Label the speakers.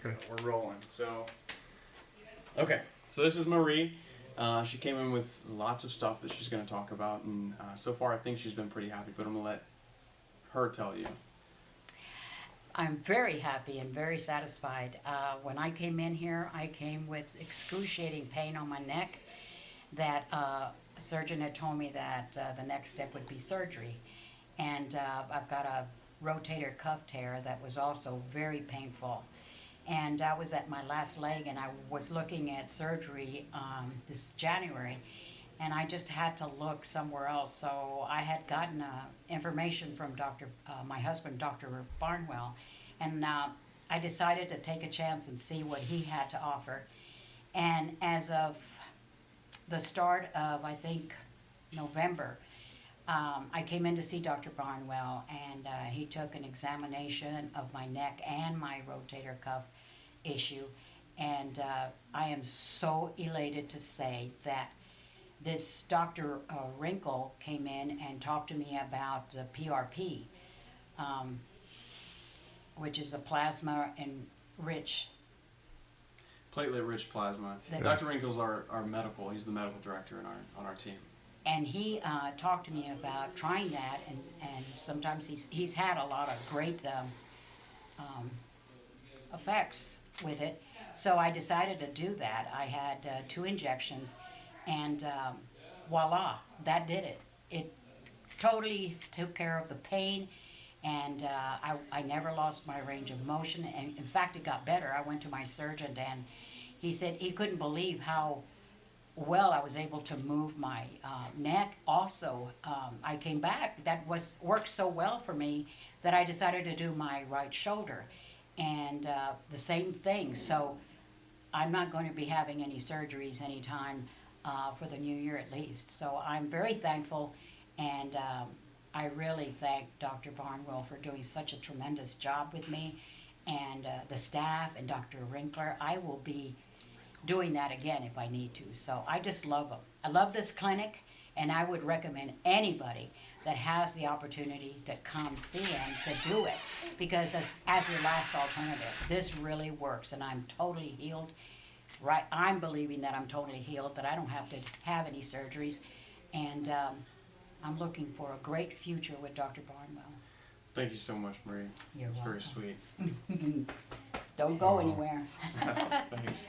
Speaker 1: Okay.
Speaker 2: We're rolling. So this is Marie. She came in with lots of stuff that she's going to talk about, and so far I think she's been pretty happy, but I'm going to let her tell you.
Speaker 3: I'm very happy and very satisfied. When I came in here, I came with excruciating pain on my neck that a surgeon had told me that the next step would be surgery. And I've got a rotator cuff tear that was also very painful. And I was at my last leg, and I was looking at surgery this January, and I just had to look somewhere else. So I had gotten information from my husband, Dr. Barnwell, and I decided to take a chance and see what he had to offer. And as of the start of, I think, November, I came in to see Dr. Barnwell, and he took an examination of my neck and my rotator cuff issue, and I am so elated to say that this Dr. Wrinkle came in and talked to me about the PRP, which is a plasma-enriched.
Speaker 2: Platelet-rich plasma. Dr. Wrinkle's our medical. He's the medical director on our team.
Speaker 3: And he talked to me about trying that, and sometimes he's had a lot of great effects with it. So I decided to do that. I had 2 injections, and voila, that did it. It totally took care of the pain, and I never lost my range of motion. And in fact, it got better. I went to my surgeon, and he said he couldn't believe how well I was able to move my neck. Also, I came back. That worked so well for me that I decided to do my right shoulder, and the same thing. So I'm not going to be having any surgeries anytime for the new year at least. So I'm very thankful, and I really thank Dr. Barnwell for doing such a tremendous job with me, and the staff and Dr. Wrinkler. I will be doing that again if I need to. So I just love them. I love this clinic, and I would recommend anybody that has the opportunity to come see them to do it, because as your last alternative, this really works, and I'm totally healed. Right, I'm believing that I'm totally healed, that I don't have to have any surgeries, and I'm looking for a great future with Dr. Barnwell.
Speaker 2: Thank you so much, Marie.
Speaker 3: You're
Speaker 2: It's
Speaker 3: welcome.
Speaker 2: very sweet.
Speaker 3: Don't go anywhere.
Speaker 2: Thanks.